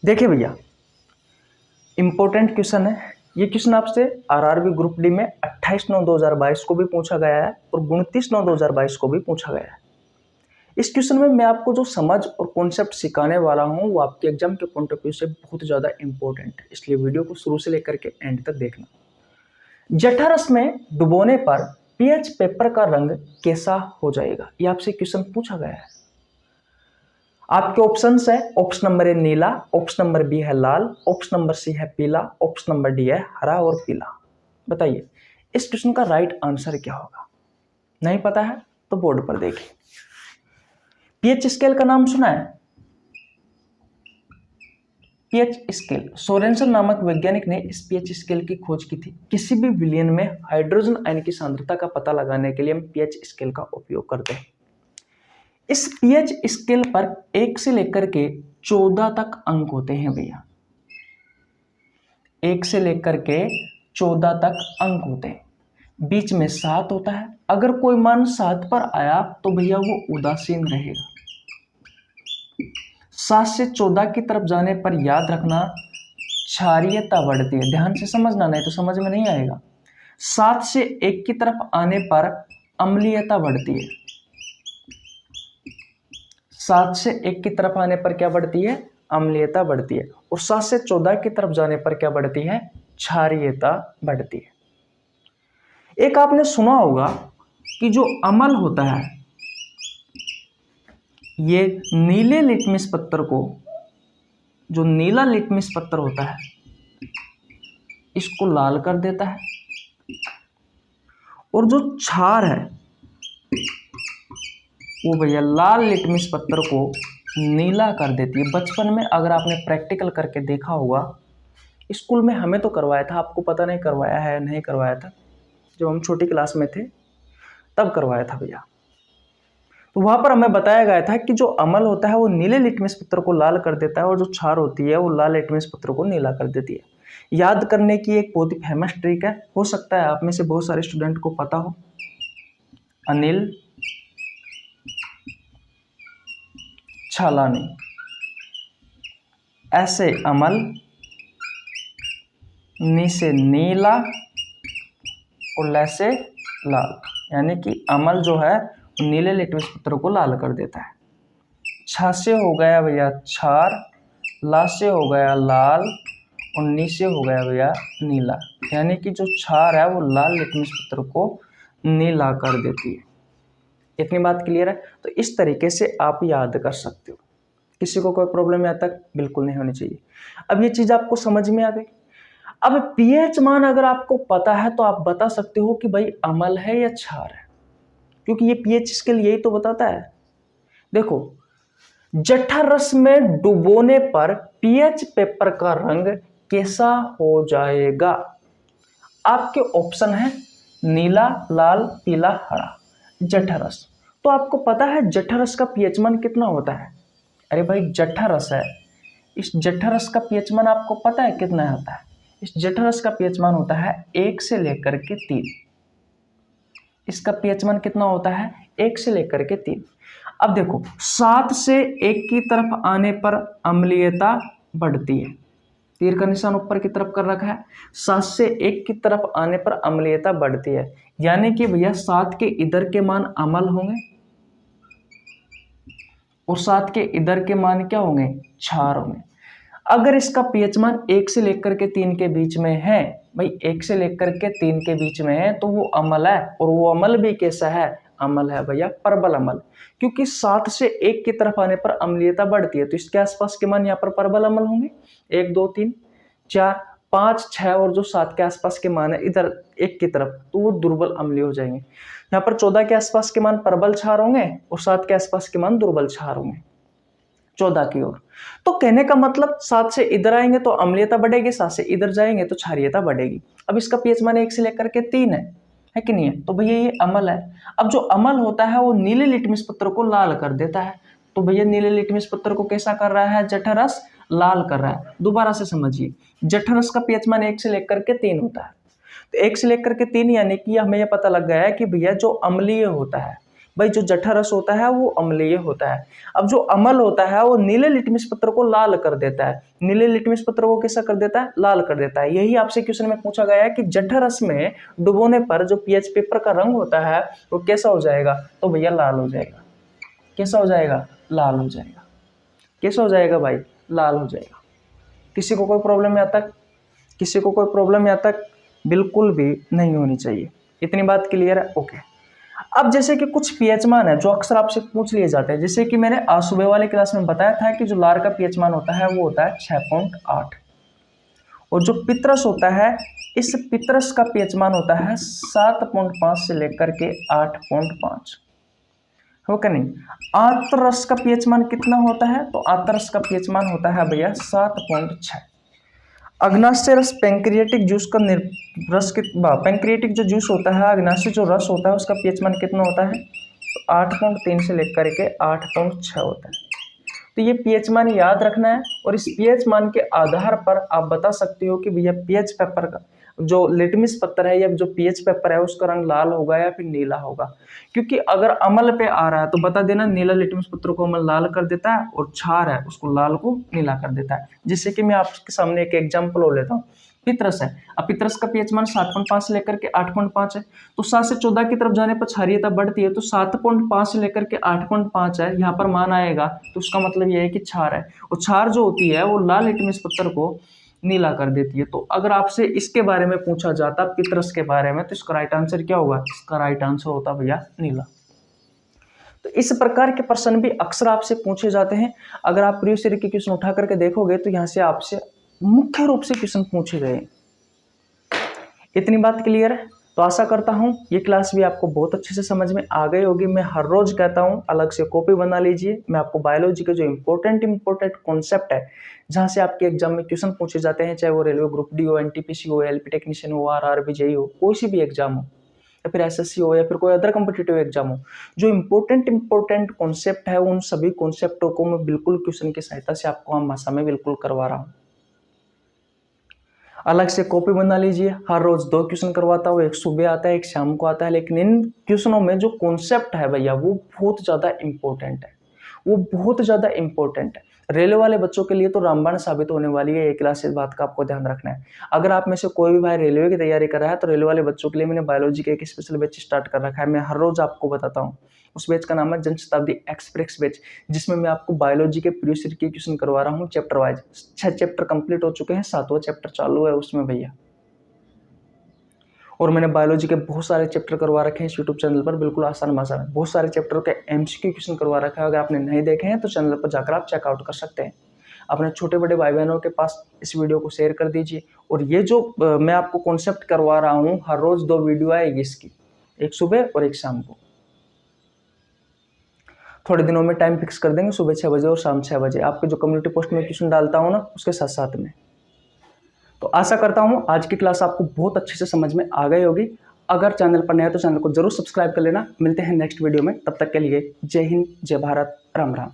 देखिए भैया, important question है ये। क्वेश्चन आपसे आरआरबी ग्रुप डी में 28/9/2022 को भी पूछा गया है और 29/9/2022 को भी पूछा गया है। इस क्वेश्चन में मैं आपको जो समझ और कॉन्सेप्ट सिखाने वाला हूं वो आपके एग्जाम के पॉइंट ऑफ व्यू से बहुत ज़्यादा इंपॉर्टेंट है, इसलिए वीडियो को शुरू से लेकर के एंड तक देखना। जठरस में डुबोने पर पीएच पेपर का रंग कैसा हो जाएगा, ये आपसे क्वेश्चन पूछा गया है। आपके ऑप्शंस है, ऑप्शन नंबर ए नीला, ऑप्शन नंबर बी है लाल, ऑप्शन नंबर सी है पीला, ऑप्शन नंबर डी है हरा और पीला। बताइए इस क्वेश्चन का राइट आंसर क्या होगा। नहीं पता है तो बोर्ड पर देखिए। पीएच स्केल का नाम सुना है? पीएच स्केल, सोरेनसन नामक वैज्ञानिक ने इस पीएच स्केल की खोज की थी। किसी भी विलयन में हाइड्रोजन आयन की सांद्रता का पता लगाने के लिए हम पीएच स्केल का उपयोग करते हैं। इस पीएच स्केल पर 1 से लेकर के 14 तक अंक होते हैं भैया। 1 से लेकर के 14 तक अंक होते हैं। बीच में 7 होता है। अगर कोई मान 7 पर आया तो भैया वो उदासीन रहेगा। 7 से 14 की तरफ जाने पर याद रखना क्षारीयता बढ़ती है। ध्यान से समझना, नहीं तो समझ में नहीं आएगा। 7 से 1 की तरफ आने पर अम्लीयता बढ़ती है। 7 से 1 की तरफ आने पर क्या बढ़ती है? अम्लीयता बढ़ती है। और 7 से 14 की तरफ जाने पर क्या बढ़ती है? क्षारीयता बढ़ती है। एक आपने सुना होगा कि जो अम्ल होता है ये नीले लिटमस पत्थर को, जो नीला लिटमस पत्थर होता है इसको लाल कर देता है, और जो क्षार है वो भैया लाल लिटमस पत्थर को नीला कर देती है। बचपन में अगर आपने प्रैक्टिकल करके देखा होगा, स्कूल में हमें तो करवाया था, आपको पता नहीं करवाया है नहीं करवाया था, जब हम छोटी क्लास में थे तब करवाया था भैया। तो वहां पर हमें बताया गया था कि जो अम्ल होता है वो नीले लिटमस पत्थर को लाल कर देता है और जो क्षार होती है वो लाल लिटमस पत्थर को नीला कर देती है। याद करने की एक बहुत ही फेमस ट्रिक है, हो सकता है आप में से बहुत सारे स्टूडेंट को पता हो। अनिल छालानी, ऐसे अमल, नी से नीला और लै से लाल, यानी कि अमल जो है नीले लिटमस पत्थर को लाल कर देता है। छा से हो गया भैया क्षार, ला से हो गया लाल और नी से हो गया भैया नीला, यानी कि जो क्षार है वो लाल लिटमस पत्थर को नीला कर देती है। इतनी बात क्लियर है? तो इस तरीके से आप याद कर सकते हो। किसी को कोई प्रॉब्लम यहाँ तक बिल्कुल नहीं होनी चाहिए। अब ये चीज आपको समझ में आ गई। अब पीएच मान अगर आपको पता है तो आप बता सकते हो कि भाई अम्ल है या क्षार है, क्योंकि ये पीएच स्केल यही तो बताता है। देखो, जठरस में डुबोने पर पीएच पेपर का रंग कैसा हो जाएगा? आपके ऑप्शन है नीला, लाल, पीला, हरा। जठरस, तो आपको पता है जठरस का पीएच मान कितना होता है? अरे भाई जठरस है, इस जठरस का पीएच मान आपको पता है कितना होता है? इस जठरस का पीएच मान होता है 1 से लेकर के 3। इसका पीएच मान कितना होता है? 1 से लेकर के 3। अब देखो, 7 से 1 की तरफ आने पर अम्लीयता बढ़ती है। तीर का निशान ऊपर की तरफ कर रखा है। 7 से 1 की तरफ आने पर अम्लीयता बढ़ती है, यानी कि भैया 7 के इधर के मान अम्ल होंगे और 7 के इधर के मान क्या होंगे? क्षार होंगे। अगर इसका पीएच मान 1 से लेकर के 3 के बीच में है, भाई 1 से लेकर के 3 के बीच में है, तो वो अम्ल है। और वो अम्ल भी कैसा है? अम्ल है भैया प्रबल अम्ल, क्योंकि 7 से 1 की तरफ आने पर अम्लीयता बढ़ती है। तो इसके आसपास के मान यहाँ पर प्रबल अम्ल होंगे। 1 2 3 4 5 6 और जो 7 के आसपास के मान है इधर 1 की तरफ, तो वो दुर्बल अम्लीय हो जाएंगे। यहाँ पर 14 के आसपास के मान प्रबल क्षार होंगे और 7 के आसपास के मान दुर्बल क्षार होंगे 14 की ओर। तो कहने का मतलब 7 से इधर आएंगे तो अम्लीयता बढ़ेगी, 7 से इधर जाएंगे तो क्षारीयता बढ़ेगी। अब इसका पीएच मान 1 से लेकर के 3 है कि नहीं है? तो भैया ये अम्ल है। अब जो अम्ल होता है वो नीले लिटमस पत्थर को लाल कर देता है। तो भैया नीले लिटमस पत्थर को कैसा कर रहा है? जठरस लाल कर रहा है। दोबारा से समझिए, जठरस का पीएच मान 1 से लेकर के 3 होता है। तो 1 से लेकर के 3 यानी कि हमें यह पता लग गया है कि भैया जो अम्लीय होता है, भाई जो जठर रस होता है वो अम्लीय होता है। अब जो अम्ल होता है वो नीले लिटमस पत्र को लाल कर देता है। नीले लिटमस पत्र को कैसा कर देता है? लाल कर देता है। यही आपसे क्वेश्चन में पूछा गया है कि जठर रस में डुबोने पर जो पीएच पेपर का रंग होता है वो कैसा हो जाएगा? तो भैया लाल हो जाएगा। कैसा हो जाएगा? लाल हो जाएगा। कैसा हो जाएगा भाई? लाल हो जाएगा। किसी को कोई प्रॉब्लम यहाँ तक? किसी को कोई प्रॉब्लम यहाँ तक? बिल्कुल भी नहीं होनी चाहिए। इतनी बात क्लियर है? ओके। अब जैसे कि कुछ पीएच मान है जो अक्सर आपसे पूछ लिए जाते हैं, जैसे कि मैंने आज सुबह वाले क्लास में बताया था कि जो लार का पीएच मान होता है वो होता है 6.8 और जो पितरस होता है, इस पितरस का पीएच मान होता है 7.5 से लेकर के 8.5, हो क्या नहीं? आंतरस का पीएच मान कितना होता है? तो आंतरस का पीएच मान होता है भैया 7.6। अग्नाशय रस पैंक्रियाटिक जूस का रस पैंक्रियाटिक जो जूस होता है, अग्नाशय जो रस होता है उसका पीएच मान कितना होता है? तो 8.3 से लेकर के 8.6 होता है। तो ये पीएच मान याद रखना है और इस पीएच मान के आधार पर आप बता सकते हो कि भैया पीएच पेपर का जो लिटमस पत्र है या जो पीएच पेपर है उसका रंग लाल होगा या फिर नीला होगा। क्योंकि अगर अम्ल पे आ रहा है तो बता देना नीला लिटमस पत्र को अम्ल लाल कर देता है और क्षार है उसको लाल को नीला कर देता है। जिससे कि मैं आपके सामने एक एग्जाम्पल हो लेता हूँ। पितरस है, अब पितरस का पीएच मान 7.5 से लेकर के 8.5 है, तो 7 से 14 की तरफ जाने पर क्षारीयता बढ़ती है, तो 7.5 से लेकर के 8.5 है, यहाँ पर मान आएगा तो उसका मतलब यह है कि क्षार है और क्षार जो होती है वो लाल लिटमस पत्र को नीला कर देती है। तो अगर आपसे इसके बारे में पूछा जाता पितरस के बारे में तो इसका राइट आंसर क्या होगा? इसका राइट आंसर होता भैया नीला। तो इस प्रकार के प्रश्न भी अक्सर आपसे पूछे जाते हैं। अगर आप प्रीवियस ईयर के क्वेश्चन उठा करके देखोगे तो यहाँ से आपसे मुख्य रूप से क्वेश्चन पूछे गए। इतनी बात क्लियर है? तो आशा करता हूँ ये क्लास भी आपको बहुत अच्छे से समझ में आ गई होगी। मैं हर रोज कहता हूँ अलग से कॉपी बना लीजिए। मैं आपको बायोलॉजी के जो इम्पोर्टेंट कॉन्सेप्ट है जहाँ से आपके एग्जाम में क्वेश्चन पूछे जाते हैं, चाहे वो रेलवे ग्रुप डी हो, एनटीपीसी हो, एलपी टेक्नीशियन हो, आरआरबी जेई हो, कोई सी भी एग्जाम हो या फिर एसएससी हो या फिर कोई अदर कॉम्पिटिटिव एग्जाम हो, जो इम्पोर्टेंट कॉन्सेप्ट है उन सभी कॉन्सेप्टों को मैं बिल्कुल क्वेश्चन की सहायता से आपको आम भाषा में बिल्कुल करवा रहा हूँ। अलग से कॉपी बना लीजिए। हर रोज 2 क्वेश्चन करवाता हूँ, एक सुबह आता है एक शाम को आता है, लेकिन इन क्वेश्चनों में जो कॉन्सेप्ट है भैया वो बहुत ज़्यादा इंपॉर्टेंट है, वो बहुत ज़्यादा इंपॉर्टेंट है। रेलवे वाले बच्चों के लिए तो रामबाण साबित होने वाली है ये क्लास, इस बात का आपको ध्यान रखना है। अगर आप में से कोई भी भाई रेलवे की तैयारी कर रहा है तो रेलवे वाले बच्चों के लिए मैंने बायोलॉजी का एक स्पेशल बैच स्टार्ट कर रखा है। मैं हर रोज आपको बताता हूँ। उस बैच का नाम है जनशताब्दी एक्सप्रेस बैच, जिसमें मैं आपको बायोलॉजी के प्रीवियस ईयर के क्वेश्चन करवा रहा हूँ चैप्टर वाइज। 6 चैप्टर कंप्लीट हो चुके हैं, 7वां चैप्टर चालू है उसमें भैया। और मैंने बायोलॉजी के बहुत सारे चैप्टर करवा रखे हैं इस यूट्यूब चैनल पर, बिल्कुल आसान भाषा में। बहुत सारे चैप्टरों के एमसीक्यू क्वेश्चन करवा रखा है। अगर आपने नहीं देखे हैं तो चैनल पर जाकर आप चेकआउट कर सकते हैं। अपने छोटे बड़े भाई बहनों के पास इस वीडियो को शेयर कर दीजिए। और ये जो मैं आपको कॉन्सेप्ट करवा रहा हूँ, हर रोज 2 वीडियो आएगी इसकी, एक सुबह और एक शाम को। थोड़े दिनों में टाइम फिक्स कर देंगे, सुबह 6 बजे और शाम 6 बजे। आपके जो कम्युनिटी पोस्ट में क्वेश्चन डालता हूँ ना उसके साथ साथ में। तो आशा करता हूँ आज की क्लास आपको बहुत अच्छे से समझ में आ गई होगी। अगर चैनल पर नया है तो चैनल को जरूर सब्सक्राइब कर लेना। मिलते हैं नेक्स्ट वीडियो में, तब तक के लिए जय हिंद, जय भारत, राम राम।